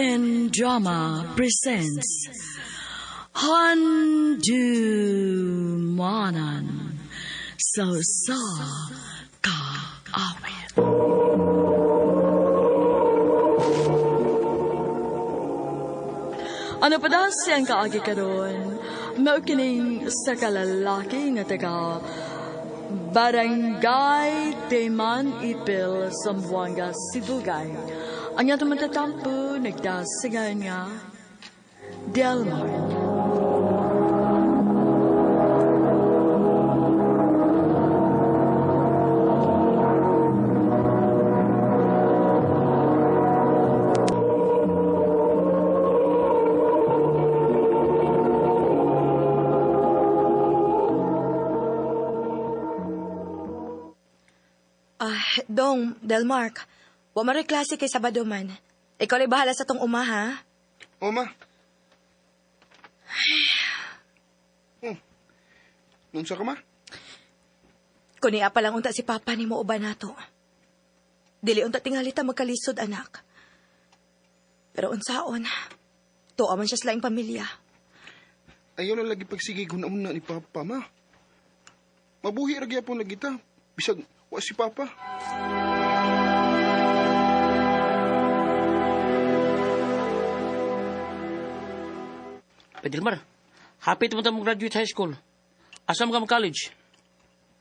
and Drama presents Handumanan Sa Kaawit. Ano pa daw siyang kaagi karon? Maukining sa kalalaki nga taga Barangay Teman Ipil, Zamboanga, Sibugay. Ang nga tumatatampo, nagdasingan nga, Delmar. Dong, Delmark, wa mareklase kay Sabado man. Ikaw rin bahala sa tong uma, ha? Uma. Nung sa ka ma? Kunia pa lang unta si Papa ni mo uban nato. Dili unta tingalita magkalisod, anak. Pero unsaon, tuwa man siya sa laing pamilya. Ayaw na lagi pagsigig na ni Papa, ma. Mabuhi ra gyapon lagi ta. Bisag wa si Papa. Pedilmar, hapit mo mo graduate high school. Asam ka mo college?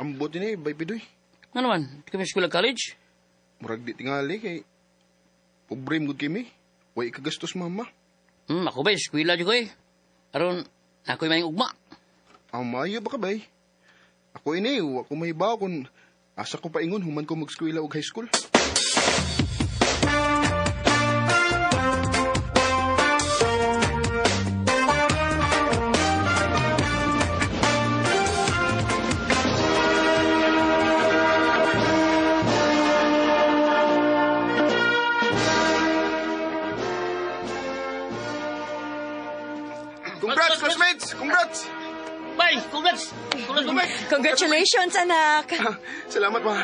Ambot ni bay pidoy. Nga naman, di ka may school college? Murag di tingali kay pobre mo kimi. Way kagastos mama. Ako ba, eskwela di ko eh. Aron, ako'y may ugma. Mayo ba ka bay? Ako ini, ako may bawa kung asa ko paingon human ko mag-eskwela og high school. Congrats, classmates! Congrats! Bay, congrats! Congrats, bay! Congratulations, anak! Salamat, ma.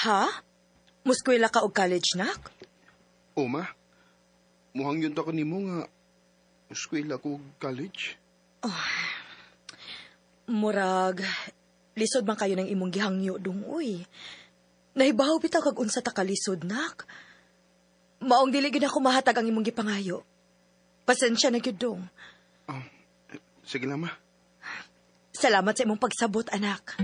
Ha? Muskwela ka og college, nak? Ma. Muhang yun ta ko nimo nga eskwela ko college. Murag, lisod man kayo ng imong gihangyo dong, uy. Nahibaw bitaw kag unsa ta kalisod, nak. Maong dili gid ako mahatag ang imong gipangayo. Pasensya na gyud dong. Sige lang, ma. Salamat sa imong pagsabot, anak.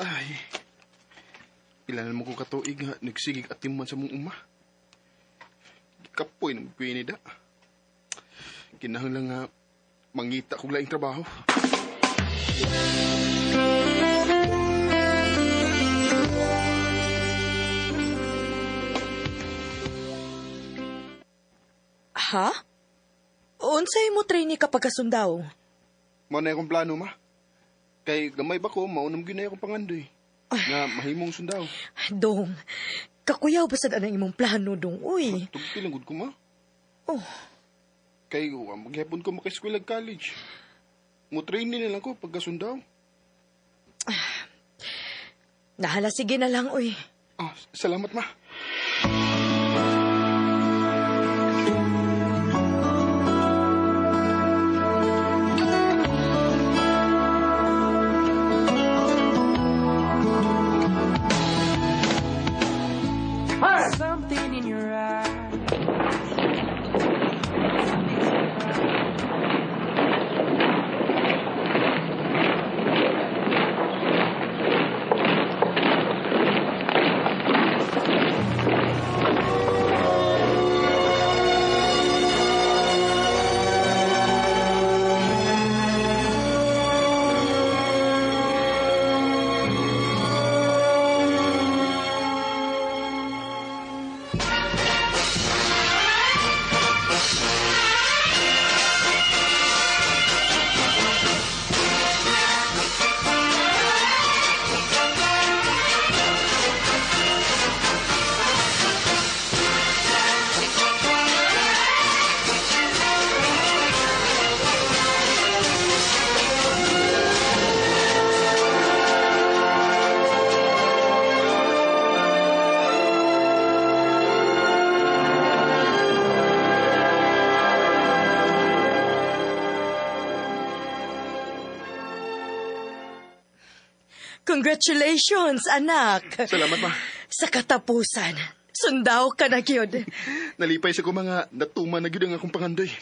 Ay, ilanan mo ko katuig nga nagsigig at timuman sa mong uma. Kapoy ng pinida. Kinahanglan nga mangita kong laing trabaho. Ha? Unsay mo trainee kapag kasundaw? Mao na akong plano, ma. Kay gamay ba ko, maunam ginay akong pangandoy. Nga mahimong sundaw. Dong, kakuyaw ba sad anang imong plano, dong, uy? Tugpi lang gud ko, ma. Oh. Kay maghapon ko maka-eskwela college. Mo trainee na lang ko pagkasundaw. Nahala, sige na lang, uy. Salamat, ma. Something in your eyes. Congratulations, anak. Salamat, ma. Sa katapusan, sundaw ka na gyud. Nalipay sa ko mga natuman na gyud ang akong pangandoy.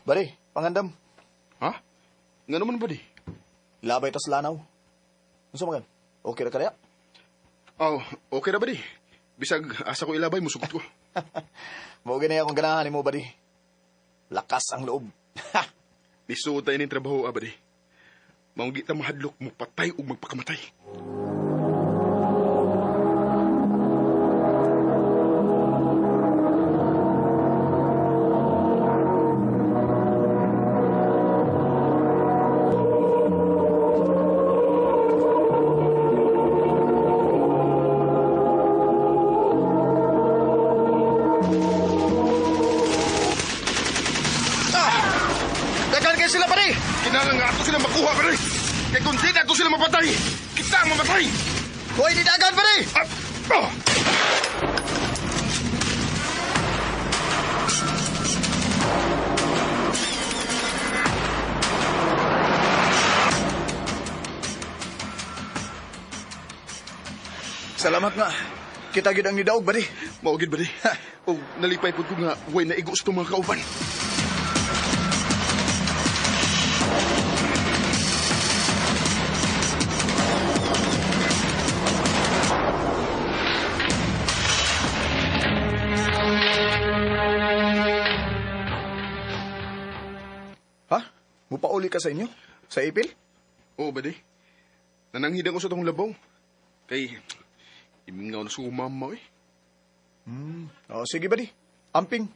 Bari, pangandam. Ha? Nga naman ba di? Labay tas lanaw. Unsa man? Okay ra kaya? Oh, okay na ba di? Bisag asa ko ilabay, musugot ko. Mao gani akong ganahan nimo bari. Lakas ang loob. Lisuod tayo ng trabaho, ba di? Maunggi ta mahadlok mo patay o magpakamatay. Dagan kay sila bari. Kinalang nga ato sila makuha, ba di? Kaya kung di na ato sila mapatay, kita ang mamatay! Hoy, di dagan bari. Ah! Salamat nga. Kita gid ang nidaog bari. Maugid ba di? O nalipay po ko nga, way na igos itong mga kauban. Ha? Mupauli ka sa inyo? Sa ipil? Oo ba di? Nananghidang ko sa itong labaw. Kay, imingaw na sumama eh. Oh, sige bari. Amping.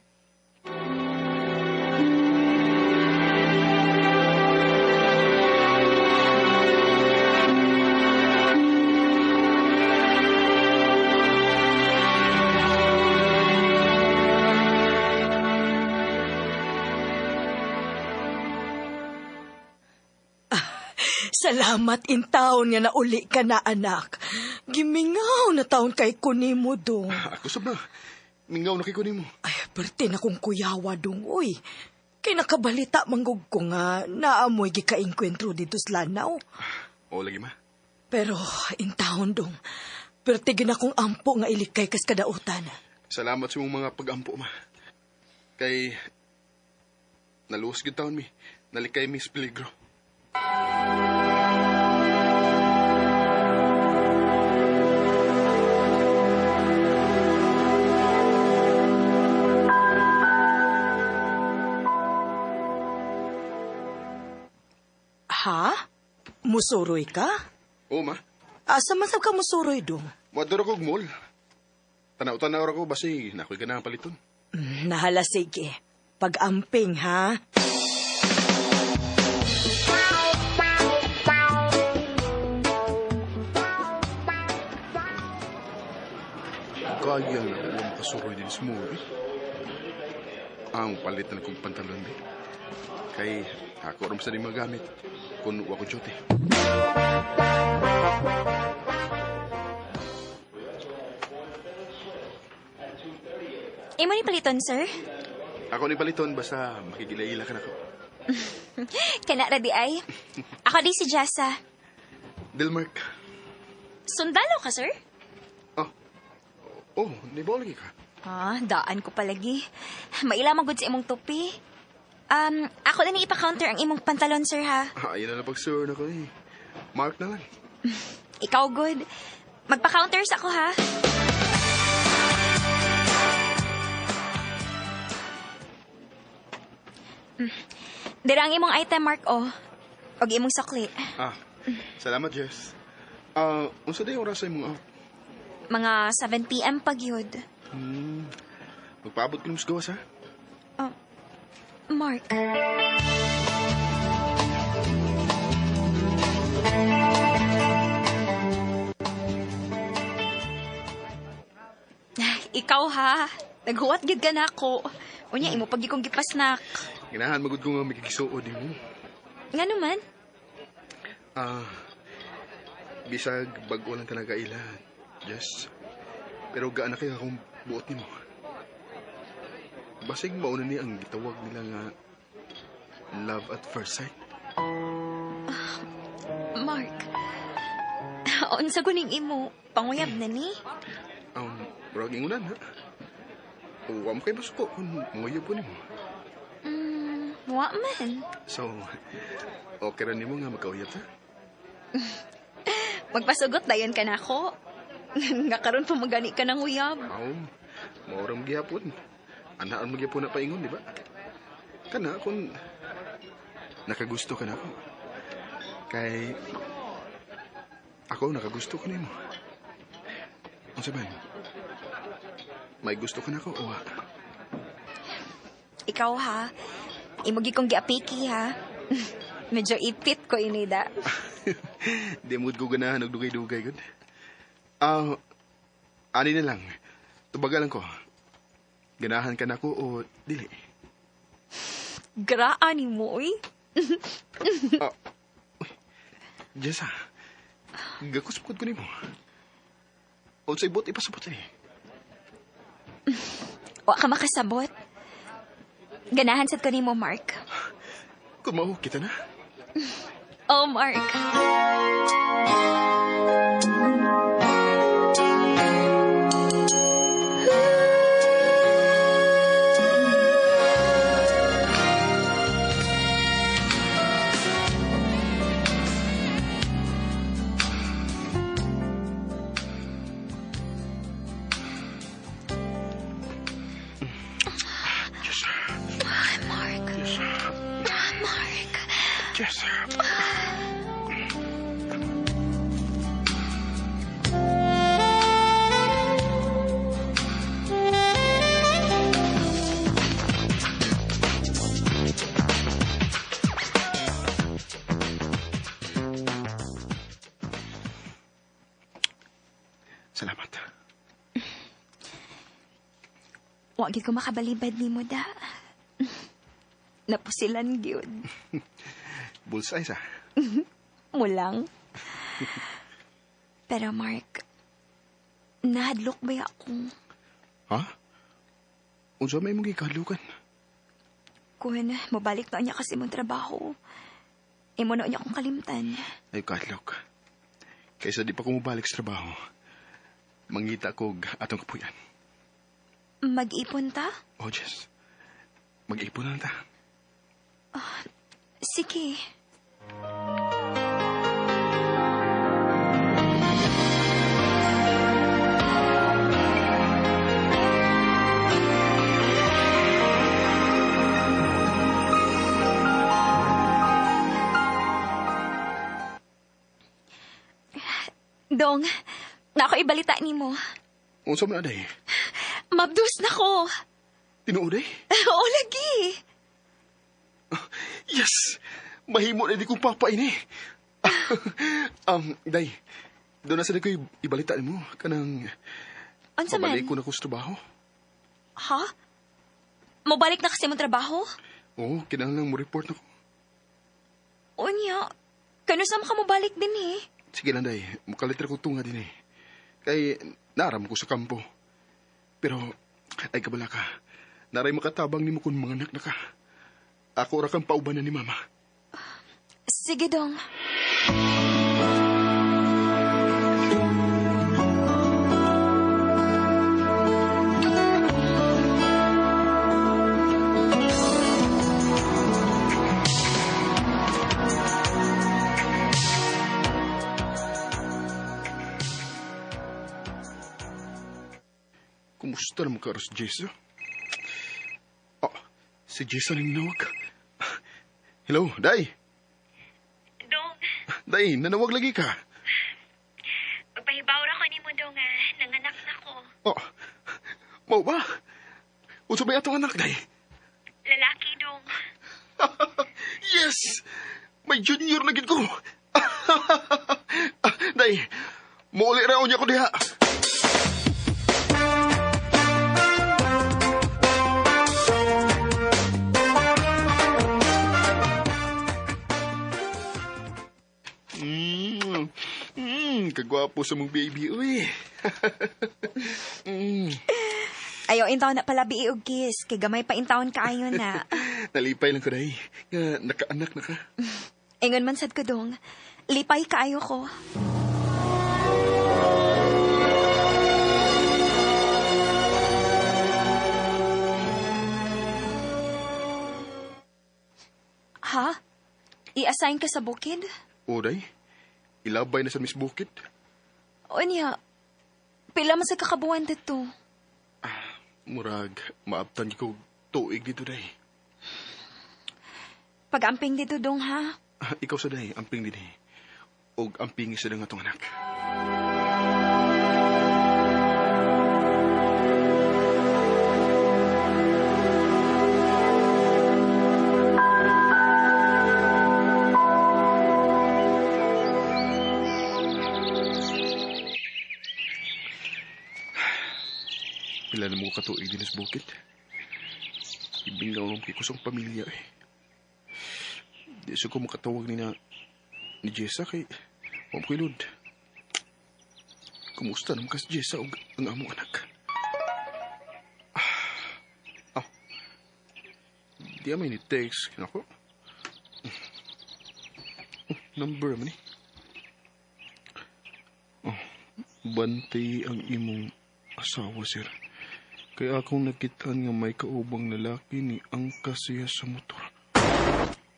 Salamat in taon nga nauli ka na, anak. Gimingaw na taon kay kunimo dong. Ako sab na. Mingaw na kay ko nimo. Ay, perte na kong kuyawa dong, uy. Kay nakabalita manggug ko nga naamoy gikainkwentro dito sa lanaw. Oo lagi ma. Pero in taon dong, perte gina kong ampo nga ilikay kas kadautan. Salamat sa mong mga pag-ampo ma. Kay, naluwas gid taon mi. Nalikay mi sa peligro. Ha? Musuroy ka? Oo ma. Asa man sab ka musuroy dong? Wadoro kog mall. Tanaw-tanaw ra ko basi nakoy ganang paliton. Nahala sige. Pag-amping, ha? Kaya na ako makasuroy din sa movie. Ang palitan kong pantalon din. Kay ako rin sa di magamit kung wako jote. Imo ni paliton, sir? Ako ni paliton basta makikilala ka na ko. Kana ra di ay? Ako di si Jessa. Delmark. Sundalo ka, sir? Oh, nibaw lagi ka. Daan ko palagi. Maila magud sa imong tupi. Ako na ni ipa-counter ang imong pantalon, sir, ha? Ayun na pag-sure na ko eh. Mark na lang. Ikaw, good. Magpa-counters ako, ha? Dira ang imong item, Mark, oh. Og imong sukli. Salamat, Jess. Unsa day oras sa imong out? Mga 7 p.m. pag yun. Magpaabot ko ng gawas, ha? Mark. Ikaw, ha? Naghuwat gid ka na ako. Unya, imo pag ikong gipasnak. Ginahan magud ko nga magkikisuod mo. Nga naman? Bisag bago lang talaga ilan. Yes. Pero gaan na kaya akong buot ni mo. Basig mauna ni ang gitawag nila nga love at first sight. Mark, unsa guning imo panguyab na ni? Murag ingunan ha. Uwam kay basuko kung nguyab ko ni mo. Wa man. So, okay ra nimo nga magkauyab ta? Magpasugot dayon ka na ako. Nga karon pa magani ka ng uyab. Maurang gihapon. Anaan magyapon na paingon, di ba? Kana kung nakagusto ka na ako. Kay ako nakagusto ko nimo. Ang sabihin, may gusto ka na ako o ha? Ikaw ha, imugi kong giapiki ha. Medyo ipit ko inida. Di mood ko ganahan og dugay-dugay gud. Ani na lang. Tubagalan ko. Ganahan ka na ko o dili? Graan ni mo, uy. Jessa, gakusukod ko ni mo. O sa ibot, ipasabot eh. Wa ka makasabot. Ganahan sad ko ni mo, Mark. Kung mau, kita na. Oh, Mark. Jessa. Salamat. Wa gyud ko makabalibad nimo da. Napusilan gyud. Bullseye sa. Mulang. Pero Mark, nahadlok ba ako? Ha? Unsa may mong gikadlukan? Kung mabalik na niya kasi mong trabaho, imo na niya akong kalimtan. Ay, kadlok. Kaysa di pa ko mabalik sa trabaho, mangita ko atong kapuyan. Mag-ipon ta? Oh, Jess. Mag-ipon na ta. Sige. Dong, na ako ibalita ni mo. Unsa man aday? Mabdus na ko. Tinuoday? Oo, lagi. Yes! Mahimo na di kong papaini. Day, doon na sa ko ibalita mo. Kanang Unsa man? pabalik ko na ko sa trabaho. Ha? Mabalik na kasi mong trabaho? Oo, kinahanglan mo report na ko. Unya, kanusam ka mabalik din eh. Sige lang, Day. Mukalitra ko tunga din eh. Kay naram ko sa kampo. Pero, ay kabala ka. Naray makatabang ni mo kung mga anak na ka. Ako ra kang pauban na ni Mama. Sige, Dong. Kumusta naman ka si Jason? Si Jason ang nawag. Hello, Day. Dong, Day, nanawag lagi ka. magpahibaw ra ko ni mo, Dong, nanganak na ko. Mau ba? Unsa ba atong anak, Day? Lalaki, Dong. Yes! May junior na gid ko. Day, muuli raw niya ko diha. kagwapo sa mong baby, uy. Ayaw intaw na pala biiog kiss. Kay gamay pa intawon kaayo na. Nalipay lang ko dahi. Nga, nakaanak na ka. Ingon man sad ko dong. Lipay kaayo ko. Ha? I-assign ka sa bukid? O, day. Ilabay na sa Miss Bukid. O niya, pila man sa kakabuan dito. Murag, maabtan ko tuig dito, day. Pag-amping dito dong ha? Ikaw sa day, amping din eh. O amping sa nga tong anak. Pila na mo katuig din sa bukid. Ibingaw ng kikusang pamilya eh. Di siya ko makatawag ni Jessa kay Ma'am Kuilod. Kumusta naman ka si Jessa o ang among anak? Di may ni text. Ako? Number man eh. Bantay ang imong asawa, sir. Kaya akong nakitaan nga may kaubang lalaki ni angka siya sa motor.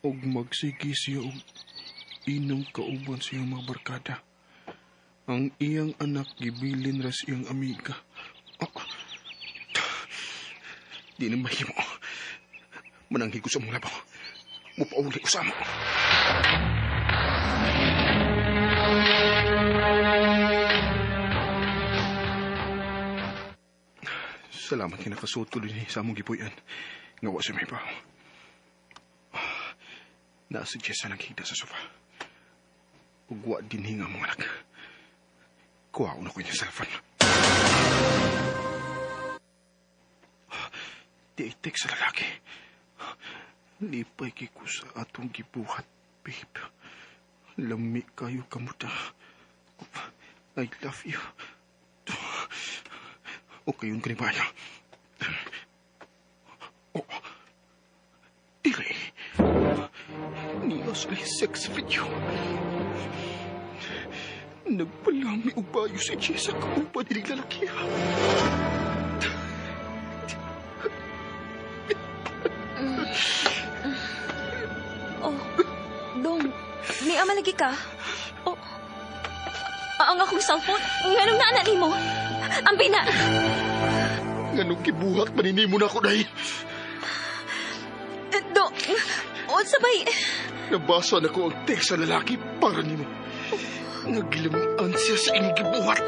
Og magsigi siya og inong kauban siyang mga barkada. Ang iyang anak gibilin ras iyang amiga. Di na mahimo. Mananghi ko sa mga labaw. Mupauli ko sa mo. Salamat kinakasuot ko din sa among gipuyan. Ngawa siya may pa. Nasuggest na naghigda sa sofa. Ugwa din hinga mong anak. Kuha na ko yung cellphone. Di text sa lalaki. Lipay ko sa atong gibuhat, babe. Lami kayo kamuta. I love you. Okay, yun kanibaya. Dili. Niya sa sex video. Nagpalami o bayo si Jessa kung pa dinig lalaki. Dong, may ama lagi ka? Ang akong cellphone, nganong naanan ni mo? Ambi na! Nganong kibuhat maninimo na ako, day? Dong, sabay. Nabasa na ko ang text sa lalaki para nimo. Nagilamuan siya sa inyong gibuhat.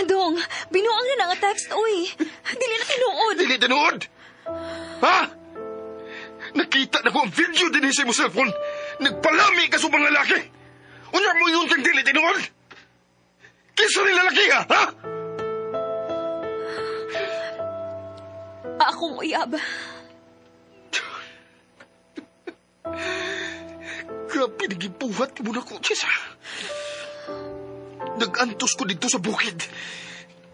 Dong, binuang na nga text, uy. Dili na tinuod. Dili tinuod? Ha? Nakita na ko ang video din sa imo cellphone. Nagpalami ka sa mga lalaki. Unya mo yun kang dili tinuod? Kisa rin lalaki ka, ha? Akong uyab. Grabe, nagibuhat mo na ko, Jessa. Nag-antos ko dito sa bukid.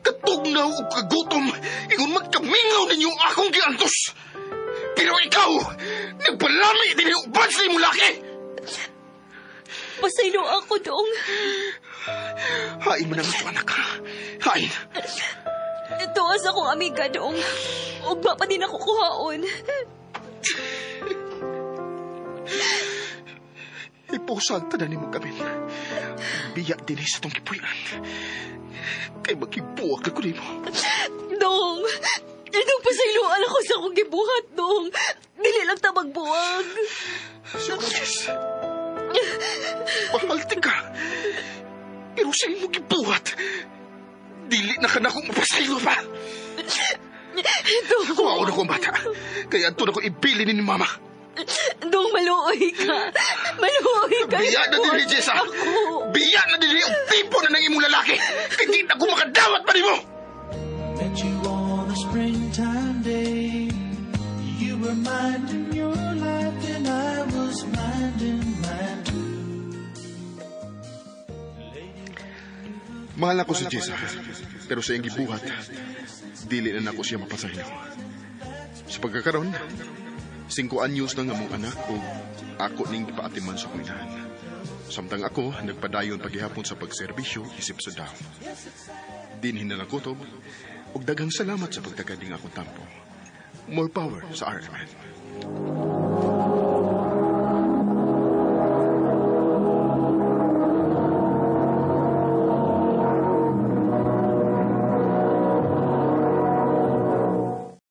Katugnaw o kagutom, ingon magkamingaw ninyo akong giantos. Pero ikaw, nagpalami din yung ubans ni mo laki. Pasaylo ako, Dong. Hain mo na nga anak ka. Hain. Tuwas akong amiga, Dong. Ugba pa din ako kuhaon. Iposag tanan ni mo kami. Biyak din sa itong kipuyan. Kay magkibuwag ako ni mo. Dong! Itong pasayloan ako sa akong gibuhat, Dong. Dili lang ta magbuwag. Sulis. Pahalti ka. Pero sa mo gibuhat. Dili na ka na akong mapasaylo pa. Dong! Kuwaon ako ang bata. Kaya ito na ko ibili ni mama. Dong, maluoy ka. Maluoy ka. Biya na din ni Jessa. Biya na din yung tipo na ng imong lalaki. Kaya di na ko makadawat pa rin mo. Met you on a springtime day. You were minding your life and I was minding mine too. Mahal ako si Jessa, pero sa iyang gibuhat, dili na nako siya mapasahilo. Sa pagkakaroon, 5 anyos na nga mong anak o ako ning ipaatiman sa kuinahan. Samtang ako, nagpadayon paghihapon sa pagserbisyo, isip sa daw. Dinhin na nakutob, ug daghang salamat sa pagtagading akong tampo. More power sa RMN.